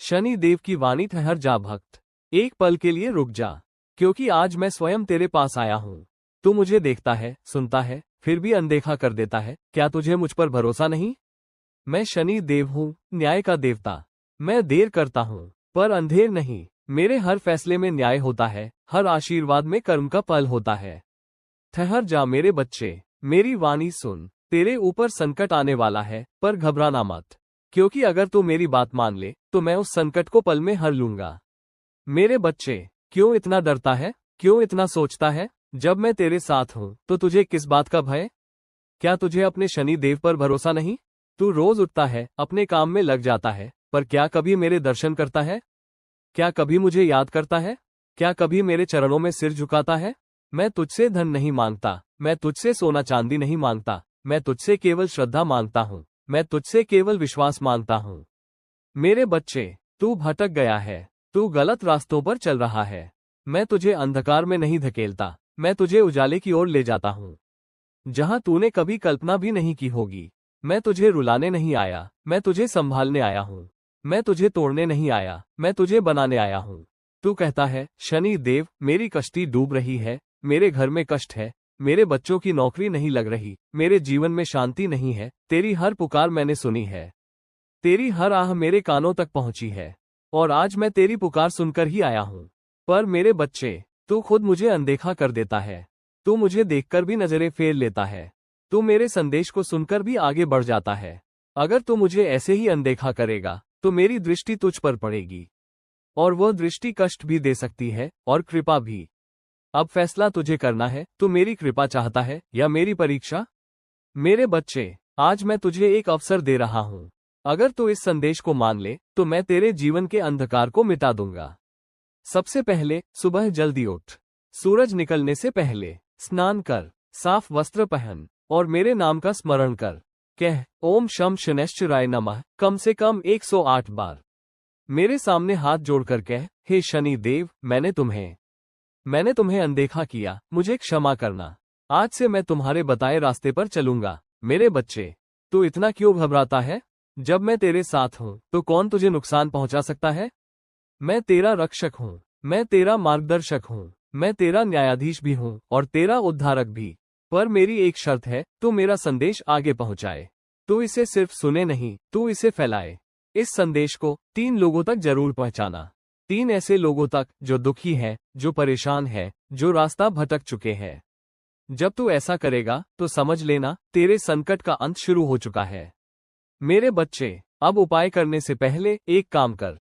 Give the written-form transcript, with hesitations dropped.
शनि देव की वाणी, ठहर जा भक्त, एक पल के लिए रुक जा, क्योंकि आज मैं स्वयं तेरे पास आया हूँ। तू मुझे देखता है, सुनता है, फिर भी अनदेखा कर देता है। क्या तुझे मुझ पर भरोसा नहीं? मैं शनि देव हूँ, न्याय का देवता। मैं देर करता हूँ, पर अंधेर नहीं। मेरे हर फैसले में न्याय होता है, हर आशीर्वाद में कर्म का फल होता है। ठहर जा मेरे बच्चे, मेरी वाणी सुन। तेरे ऊपर संकट आने वाला है, पर घबराना मत, क्योंकि अगर तू मेरी बात मान ले तो मैं उस संकट को पल में हर लूंगा। मेरे बच्चे, क्यों इतना डरता है, क्यों इतना सोचता है? जब मैं तेरे साथ हूँ तो तुझे किस बात का भय? क्या तुझे अपने शनि देव पर भरोसा नहीं? तू रोज उठता है, अपने काम में लग जाता है, पर क्या कभी मेरे दर्शन करता है? क्या कभी मुझे याद करता है? क्या कभी मेरे चरणों में सिर झुकाता है? मैं तुझसे धन नहीं मांगता, मैं तुझसे सोना चांदी नहीं मांगता, मैं तुझसे केवल श्रद्धा मांगता हूँ, मैं तुझसे केवल विश्वास मांगता हूँ। मेरे बच्चे, तू भटक गया है, तू गलत रास्तों पर चल रहा है। मैं तुझे अंधकार में नहीं धकेलता, मैं तुझे उजाले की ओर ले जाता हूँ, जहां तूने कभी कल्पना भी नहीं की होगी। मैं तुझे रुलाने नहीं आया, मैं तुझे संभालने आया हूँ। मैं तुझे तोड़ने नहीं आया, मैं तुझे बनाने आया हूँ। तू कहता है, शनि देव, मेरी कश्ती डूब रही है, मेरे घर में कष्ट है, मेरे बच्चों की नौकरी नहीं लग रही, मेरे जीवन में शांति नहीं है। तेरी हर पुकार मैंने सुनी है, तेरी हर आह मेरे कानों तक पहुंची है, और आज मैं तेरी पुकार सुनकर ही आया हूं। पर मेरे बच्चे, तू खुद मुझे अनदेखा कर देता है, तू मुझे देखकर भी नजरें फेर लेता है, तू मेरे संदेश को सुनकर भी आगे बढ़ जाता है। अगर तू मुझे ऐसे ही अनदेखा करेगा तो मेरी दृष्टि तुझ पर पड़ेगी, और वह दृष्टि कष्ट भी दे सकती है और कृपा भी। अब फैसला तुझे करना है, तू मेरी कृपा चाहता है या मेरी परीक्षा? मेरे बच्चे, आज मैं तुझे एक अवसर दे रहा हूं। अगर तू इस संदेश को मान ले तो मैं तेरे जीवन के अंधकार को मिटा दूंगा। सबसे पहले, सुबह जल्दी उठ, सूरज निकलने से पहले स्नान कर, साफ वस्त्र पहन और मेरे नाम का स्मरण कर। कह, ओम शम शनैश्चराय नमः, कम से कम 108 बार। मेरे सामने हाथ जोड़कर कह, हे शनि देव, मैंने तुम्हें अनदेखा किया, मुझे क्षमा करना। आज से मैं तुम्हारे बताए रास्ते पर चलूंगा। मेरे बच्चे, तू इतना क्यों घबराता है? जब मैं तेरे साथ हूं तो कौन तुझे नुकसान पहुंचा सकता है? मैं तेरा रक्षक हूं, मैं तेरा मार्गदर्शक हूं, मैं तेरा न्यायाधीश भी हूं और तेरा उद्धारक भी। पर मेरी एक शर्त है, तू मेरा संदेश आगे पहुंचाए। तू इसे सिर्फ सुने नहीं, तू इसे फैलाए। इस संदेश को 3 लोगों तक जरूर पहुंचाना। 3 ऐसे लोगों तक जो दुखी हैं, जो परेशान हैं, जो रास्ता भटक चुके हैं। जब तू ऐसा करेगा तो समझ लेना, तेरे संकट का अंत शुरू हो चुका है। मेरे बच्चे, अब उपाय करने से पहले एक काम कर।